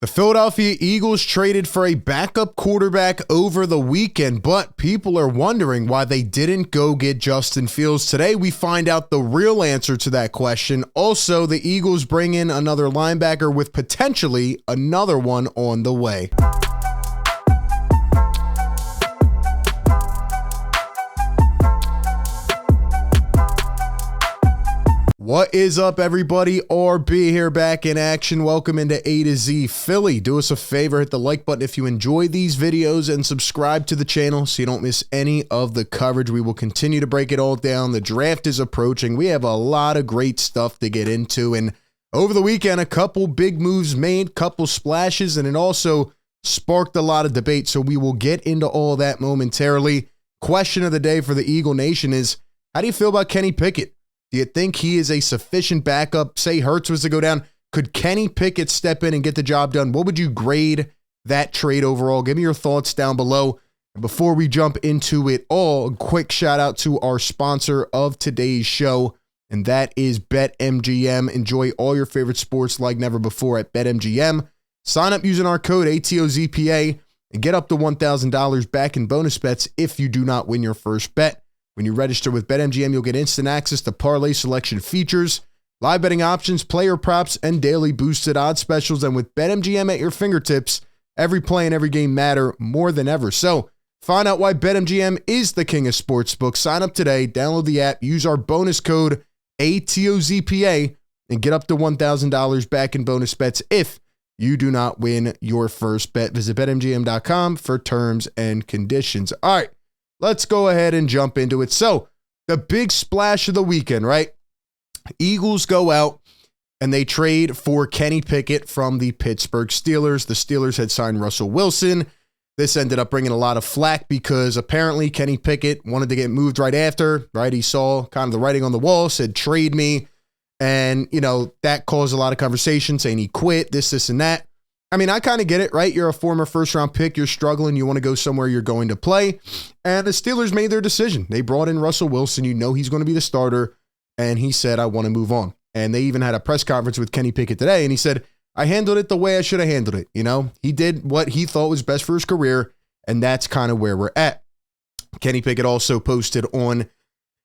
The Philadelphia Eagles traded for a backup quarterback over the weekend, but people are wondering why they didn't go get Justin Fields. Today, we find out the real answer to that question. Also, the Eagles bring in another linebacker with potentially another one on the way. What is up, everybody? RB here, back in action. Welcome into A to Z Philly. Do us a favor, hit the like button if you enjoy these videos and subscribe to the channel so you don't miss any of the coverage. We will continue to break it all down. The draft is approaching. We have a lot of great stuff to get into. And over the weekend, a couple big moves made, couple splashes, and it also sparked a lot of debate. So we will get into all that momentarily. Question of the day for the Eagle Nation is, how do you feel about Kenny Pickett? Do you think he is a sufficient backup? Say Hurts was to go down. Could Kenny Pickett step in and get the job done? What would you grade that trade overall? Give me your thoughts down below. And before we jump into it all, a quick shout out to our sponsor of today's show, and that is BetMGM. Enjoy all your favorite sports like never before at BetMGM. Sign up using our code ATOZPA and get up to $1,000 back in bonus bets if you do not win your first bet. When you register with BetMGM, you'll get instant access to parlay selection features, live betting options, player props, and daily boosted odds specials. And with BetMGM at your fingertips, every play and every game matter more than ever. So find out why BetMGM is the king of sportsbooks. Sign up today, download the app, use our bonus code ATOZPA, and get up to $1,000 back in bonus bets if you do not win your first bet. Visit BetMGM.com for terms and conditions. All right. Let's go ahead and jump into it. So, the big splash of the weekend, right? Eagles go out and they trade for Kenny Pickett from the Pittsburgh Steelers. The Steelers had signed Russell Wilson. This ended up bringing a lot of flack because apparently Kenny Pickett wanted to get moved right after, right? He saw kind of the writing on the wall, said, trade me. And, you know, that caused a lot of conversation saying he quit, this, and that. I mean, I kind of get it, right? You're a former first-round pick. You're struggling. You want to go somewhere you're going to play. And the Steelers made their decision. They brought in Russell Wilson. You know he's going to be the starter. And he said, I want to move on. And they even had a press conference with Kenny Pickett today. And he said, I handled it the way I should have handled it. You know, he did what he thought was best for his career. And that's kind of where we're at. Kenny Pickett also posted on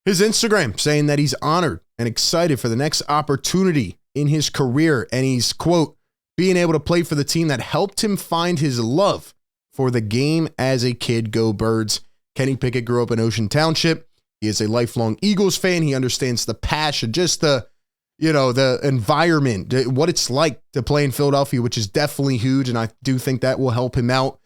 his Instagram saying that he's honored and excited for the next opportunity in his career. And he's, quote, being able to play for the team that helped him find his love for the game as a kid. Go Birds. Kenny Pickett grew up in Ocean Township. He is a lifelong Eagles fan. He understands the passion, just the environment, what it's like to play in Philadelphia, which is definitely huge. And I do think that will help him out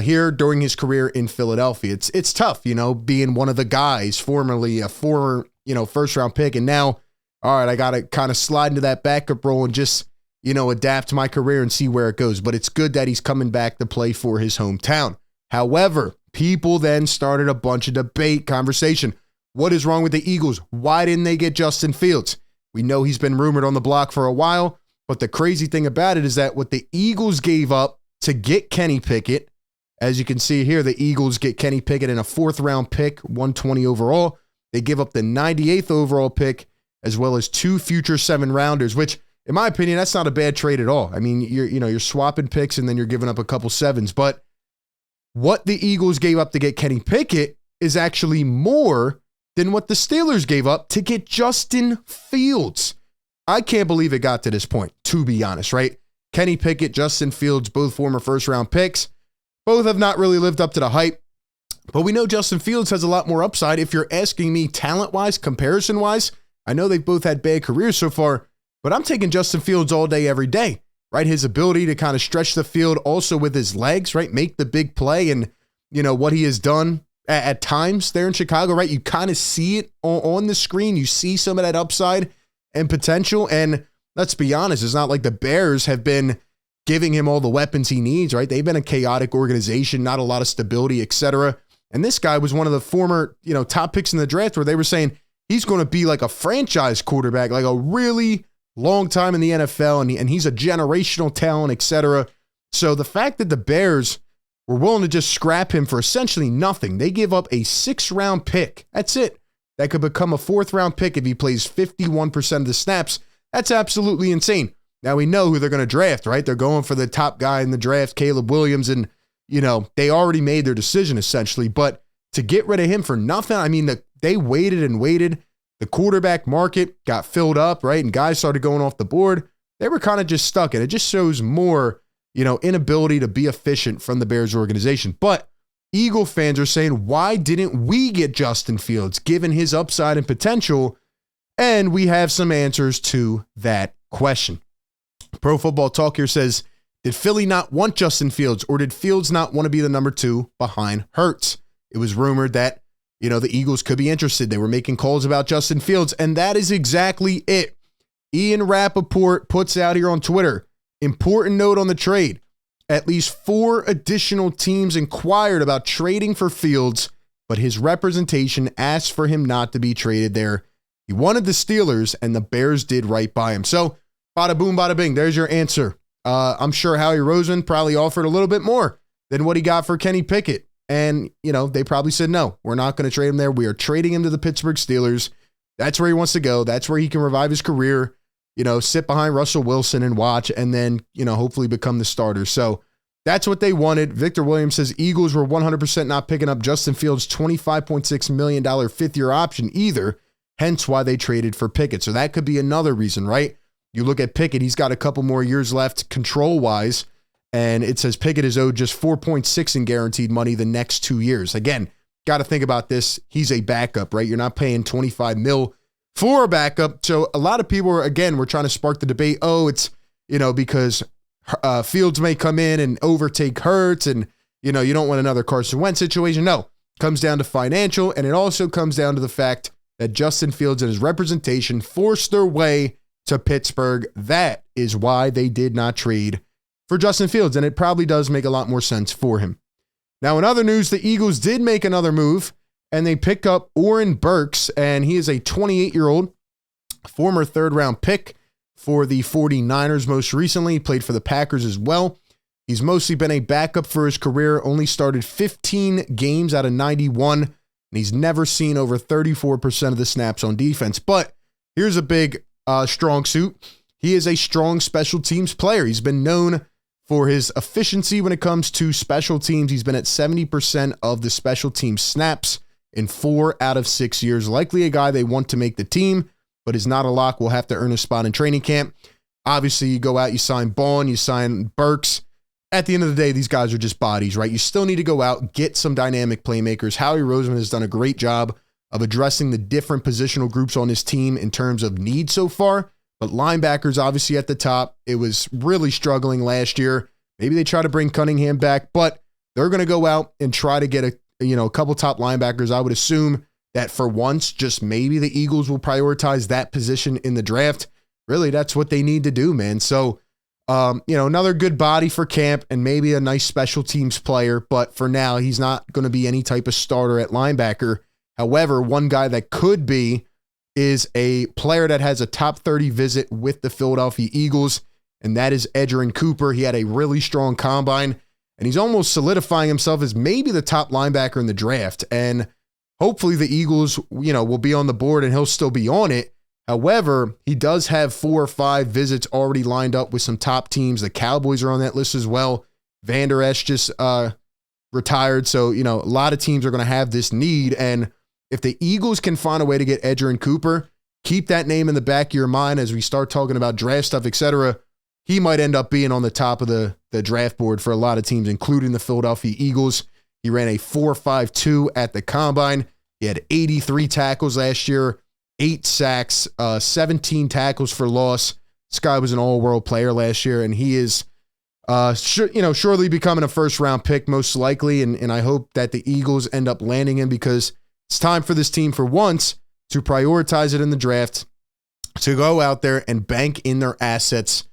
here during his career in Philadelphia. It's tough, you know, being one of the guys, formerly a former, first round pick. And now, all right, I got to kind of slide into that backup role and just, adapt my career and see where it goes. But it's good that he's coming back to play for his hometown. However, people then started a bunch of debate, conversation. What is wrong with the Eagles? Why didn't they get Justin Fields? We know he's been rumored on the block for a while, but the crazy thing about it is that what the Eagles gave up to get Kenny Pickett, as you can see here, the Eagles get Kenny Pickett in a 4th-round pick, 120 overall. They give up the 98th overall pick, as well as 2 future 7-rounders, which, in my opinion, that's not a bad trade at all. I mean, you're swapping picks and then you're giving up a couple 7s. But what the Eagles gave up to get Kenny Pickett is actually more than what the Steelers gave up to get Justin Fields. I can't believe it got to this point, to be honest, right? Kenny Pickett, Justin Fields, both former first-round picks. Both have not really lived up to the hype. But we know Justin Fields has a lot more upside. If you're asking me talent-wise, comparison-wise, I know they've both had bad careers so far, but I'm taking Justin Fields all day, every day, right? His ability to kind of stretch the field also with his legs, right? Make the big play and, what he has done at times there in Chicago, right? You kind of see it on the screen. You see some of that upside and potential. And let's be honest, it's not like the Bears have been giving him all the weapons he needs, right? They've been a chaotic organization, not a lot of stability, etc. And this guy was one of the former, top picks in the draft where they were saying he's going to be like a franchise quarterback, like a really long time in the NFL, and he's a generational talent, etc. So the fact that the Bears were willing to just scrap him for essentially nothing, they give up a 6th-round pick. That's it. That could become a 4th-round pick if he plays 51% of the snaps. That's absolutely insane. Now we know who they're going to draft, right? They're going for the top guy in the draft, Caleb Williams, and, they already made their decision essentially. But to get rid of him for nothing, I mean, they waited and waited. The quarterback market got filled up, right? And guys started going off the board. They were kind of just stuck, and it just shows more, inability to be efficient from the Bears organization. But Eagle fans are saying, why didn't we get Justin Fields, given his upside and potential? And we have some answers to that question. Pro Football Talk here says, did Philly not want Justin Fields, or did Fields not want to be the number 2 behind Hurts? It was rumored that, the Eagles could be interested. They were making calls about Justin Fields, and that is exactly it. Ian Rappaport puts out here on Twitter, important note on the trade. At least 4 additional teams inquired about trading for Fields, but his representation asked for him not to be traded there. He wanted the Steelers, and the Bears did right by him. So, bada boom, bada bing, there's your answer. I'm sure Howie Roseman probably offered a little bit more than what he got for Kenny Pickett. And, they probably said, no, we're not going to trade him there. We are trading him to the Pittsburgh Steelers. That's where he wants to go. That's where he can revive his career, sit behind Russell Wilson and watch, and then, hopefully become the starter. So that's what they wanted. Victor Williams says Eagles were 100% not picking up Justin Fields' $25.6 million fifth-year option either, hence why they traded for Pickett. So that could be another reason, right? You look at Pickett, he's got a couple more years left control-wise, and it says Pickett is owed just $4.6 in guaranteed money the next 2 years. Again, got to think about this. He's a backup, right? You're not paying $25 million for a backup. So a lot of people are, again, we're trying to spark the debate. Oh, it's, because Fields may come in and overtake Hurts, and, you don't want another Carson Wentz situation. No, it comes down to financial, and it also comes down to the fact that Justin Fields and his representation forced their way to Pittsburgh. That is why they did not trade for Justin Fields, and it probably does make a lot more sense for him. Now, in other news, the Eagles did make another move, and they picked up Orin Burks, and he is a 28-year-old former third-round pick for the 49ers most recently. He played for the Packers as well. He's mostly been a backup for his career, only started 15 games out of 91, and he's never seen over 34% of the snaps on defense. But here's a big strong suit. He is a strong special teams player. He's been known for his efficiency when it comes to special teams. He's been at 70% of the special team snaps in 4 out of 6 years. Likely a guy they want to make the team, but is not a lock. Will have to earn a spot in training camp. Obviously, you go out, you sign Bond, you sign Burks. At the end of the day, these guys are just bodies, right? You still need to go out, get some dynamic playmakers. Howie Roseman has done a great job of addressing the different positional groups on his team in terms of need so far. But linebackers obviously at the top. It was really struggling last year. Maybe they try to bring Cunningham back, but they're going to go out and try to get a couple top linebackers. I would assume that for once, just maybe the Eagles will prioritize that position in the draft. Really, that's what they need to do, man. So, another good body for camp and maybe a nice special teams player. But for now, he's not going to be any type of starter at linebacker. However, one guy that could be is a player that has a top 30 visit with the Philadelphia Eagles, and that is Edgerrin Cooper. He had a really strong combine, and he's almost solidifying himself as maybe the top linebacker in the draft. And hopefully the Eagles, will be on the board and he'll still be on it. However, he does have 4 or 5 visits already lined up with some top teams. The Cowboys are on that list as well. Van Der Esch just retired. So, a lot of teams are going to have this need. And if the Eagles can find a way to get Edgerrin Cooper, keep that name in the back of your mind as we start talking about draft stuff, etc. He might end up being on the top of the draft board for a lot of teams, including the Philadelphia Eagles. He ran a 4.52 at the combine. He had 83 tackles last year, 8 sacks, 17 tackles for loss. This guy was an all-world player last year, and he is, surely becoming a first-round pick most likely, and I hope that the Eagles end up landing him because it's time for this team for once to prioritize it in the draft, to go out there and bank in their assets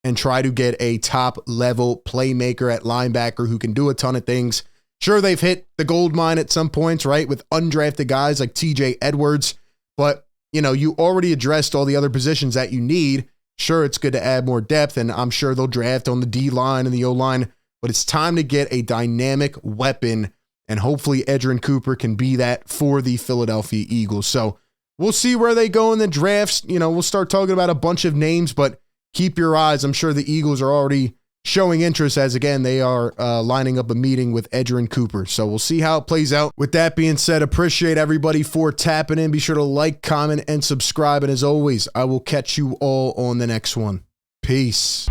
and try to get a top-level playmaker at linebacker who can do a ton of things. Sure, they've hit the gold mine at some points, right, with undrafted guys like TJ Edwards, but, you already addressed all the other positions that you need. Sure, it's good to add more depth, and I'm sure they'll draft on the D-line and the O-line, but it's time to get a dynamic weapon, and hopefully Edgerrin Cooper can be that for the Philadelphia Eagles. So we'll see where they go in the drafts. We'll start talking about a bunch of names, but keep your eyes. I'm sure the Eagles are already showing interest as, again, they are lining up a meeting with Edgerrin Cooper. So we'll see how it plays out. With that being said, appreciate everybody for tapping in. Be sure to like, comment, and subscribe. And as always, I will catch you all on the next one. Peace.